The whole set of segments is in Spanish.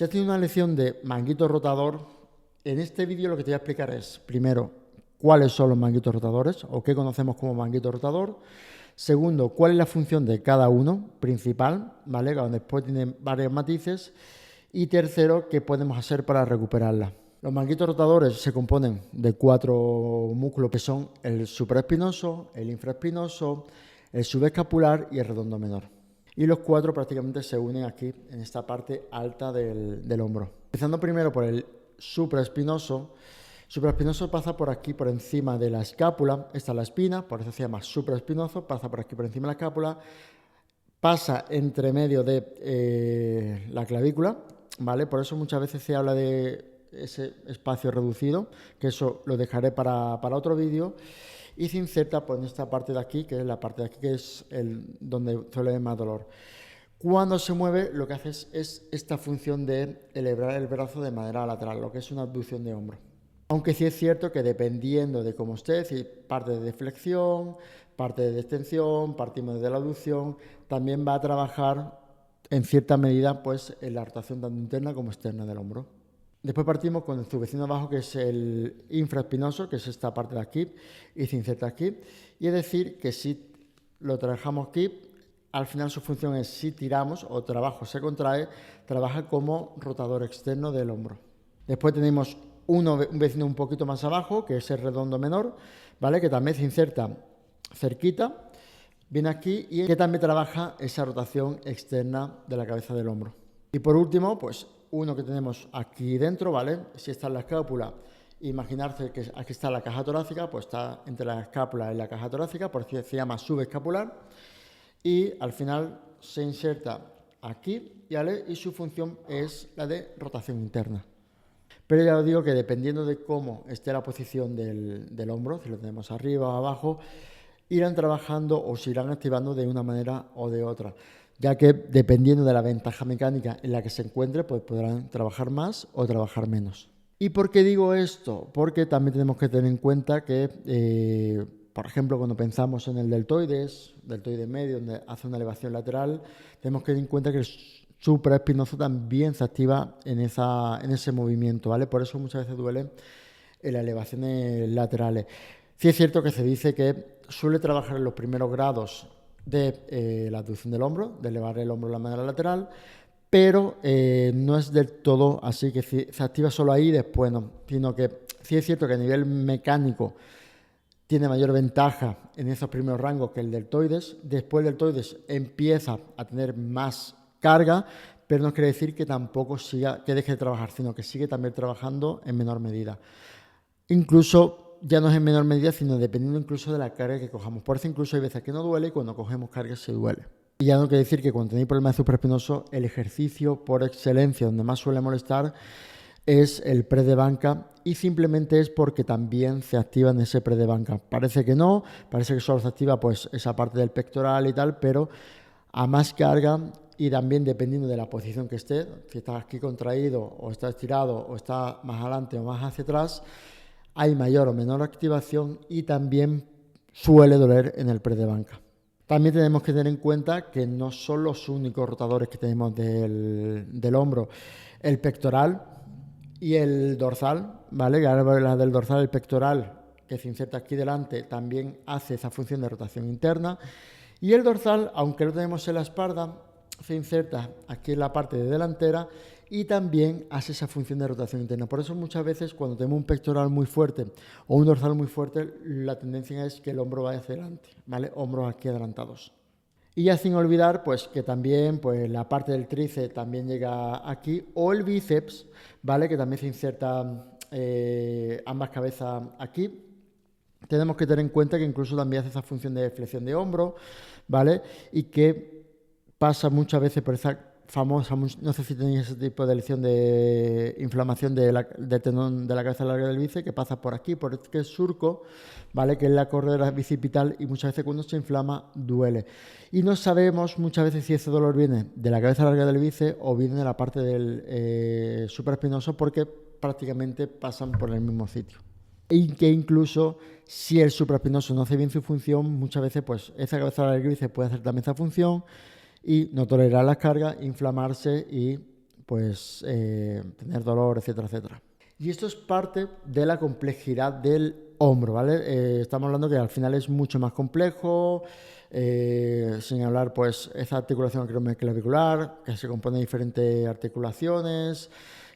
Si has tenido una lección de manguito rotador, en este vídeo lo que te voy a explicar es, primero, cuáles son los manguitos rotadores o qué conocemos como manguito rotador. Segundo, cuál es la función de cada uno principal, ¿vale? Donde después tiene varios matices. Y tercero, qué podemos hacer para recuperarla. Los manguitos rotadores se componen de 4 músculos que son el supraespinoso, el infraespinoso, el subescapular y el redondo menor. Y los 4 prácticamente se unen aquí en esta parte alta del hombro. Empezando primero por el supraespinoso. Supraespinoso pasa por aquí, por encima de la escápula. Esta es la espina, por eso se llama supraespinoso. Pasa por aquí, por encima de la escápula. Pasa entre medio de la clavícula, ¿vale? Por eso muchas veces se habla de ese espacio reducido, que eso lo dejaré para otro vídeo. Y se inserta por esta parte de aquí, que es la parte de aquí, que es donde suele haber más dolor. Cuando se mueve, lo que hace es esta función de elevar el brazo de manera lateral, lo que es una abducción de hombro. Aunque sí es cierto que dependiendo de cómo esté, si parte de flexión, parte de extensión, partimos de la abducción, también va a trabajar en cierta medida pues, en la rotación tanto interna como externa del hombro. Después partimos con su vecino abajo, que es el infraespinoso, que es esta parte de aquí, y se inserta aquí. Y es decir, que si lo trabajamos aquí, al final su función es, si tiramos o trabajo se contrae, trabaja como rotador externo del hombro. Después tenemos un vecino un poquito más abajo, que es el redondo menor, ¿vale? Que también se inserta cerquita, viene aquí y que también trabaja esa rotación externa de la cabeza del hombro. Y por último, pues uno que tenemos aquí dentro, ¿vale? Si está en la escápula, imaginarse que aquí está la caja torácica, pues está entre la escápula y la caja torácica, por eso se llama subescapular, y al final se inserta aquí, ¿vale? Y su función es la de rotación interna. Pero ya os digo que dependiendo de cómo esté la posición del hombro, si lo tenemos arriba o abajo, irán trabajando o se irán activando de una manera o de otra, ya que dependiendo de la ventaja mecánica en la que se encuentre, pues podrán trabajar más o trabajar menos. ¿Y por qué digo esto? Porque también tenemos que tener en cuenta que, por ejemplo, cuando pensamos en el deltoide medio, donde hace una elevación lateral, tenemos que tener en cuenta que el supraespinoso también se activa en ese movimiento, ¿vale? Por eso muchas veces duele en las elevaciones laterales. Sí es cierto que se dice que suele trabajar en los primeros grados de la abducción del hombro, de elevar el hombro de la manera lateral, pero no es del todo así, que se activa solo ahí y después no, sino que sí es cierto que a nivel mecánico tiene mayor ventaja en esos primeros rangos que el deltoides. Después el deltoides empieza a tener más carga, pero no quiere decir que tampoco que deje de trabajar, sino que sigue también trabajando en menor medida. Incluso ya no es en menor medida, sino dependiendo incluso de la carga que cojamos. Por eso incluso hay veces que no duele y cuando cogemos carga se duele. Y ya no quiere decir que cuando tenéis problemas de supraespinoso, el ejercicio por excelencia donde más suele molestar es el press de banca, y simplemente es porque también se activa en ese press de banca. Parece que no, parece que solo se activa pues esa parte del pectoral y tal, pero a más carga y también dependiendo de la posición que esté, si está aquí contraído o está estirado o está más adelante o más hacia atrás, hay mayor o menor activación y también suele doler en el press de banca. También tenemos que tener en cuenta que no son los únicos rotadores que tenemos del hombro. El pectoral y el dorsal, ¿vale? Ahora la del dorsal, el pectoral, que se inserta aquí delante, también hace esa función de rotación interna. Y el dorsal, aunque lo tenemos en la espalda, se inserta aquí en la parte de delantera y también hace esa función de rotación interna. Por eso muchas veces cuando tenemos un pectoral muy fuerte o un dorsal muy fuerte, la tendencia es que el hombro vaya hacia adelante, ¿vale? Hombros aquí adelantados. Y ya sin olvidar pues que también pues la parte del tríceps también llega aquí, o el bíceps, ¿vale? Que también se inserta ambas cabezas aquí. Tenemos que tener en cuenta que incluso también hace esa función de flexión de hombro, ¿vale? Y que pasa muchas veces por esa famosa, no sé si tenéis ese tipo de lesión de inflamación del tendón de la cabeza larga del bíceps, que pasa por aquí, por este surco, ¿vale? Que es la correa bicipital, y muchas veces cuando se inflama duele. Y no sabemos muchas veces si ese dolor viene de la cabeza larga del bíceps o viene de la parte del supraespinoso, porque prácticamente pasan por el mismo sitio. Y que incluso si el supraespinoso no hace bien su función, muchas veces pues esa cabeza larga del bíceps puede hacer también esa función y no tolerar las cargas, inflamarse y pues tener dolor, etcétera, etcétera. Y esto es parte de la complejidad del hombro, ¿vale? Estamos hablando que al final es mucho más complejo, sin hablar, pues, esa articulación acromioclavicular, que se compone de diferentes articulaciones,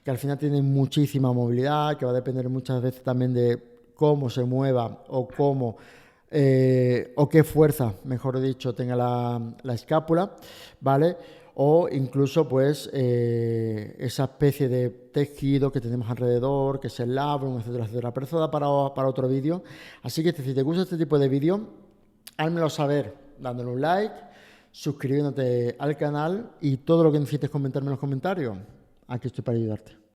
que al final tiene muchísima movilidad, que va a depender muchas veces también de cómo se mueva o cómo o qué fuerza, mejor dicho, tenga la escápula, ¿vale? O incluso pues esa especie de tejido que tenemos alrededor, que es el labrum, etcétera, etcétera. Pero eso da para otro vídeo. Así que si te gusta este tipo de vídeo, házmelo saber dándole un like, suscribiéndote al canal y todo lo que necesites comentarme en los comentarios. Aquí estoy para ayudarte.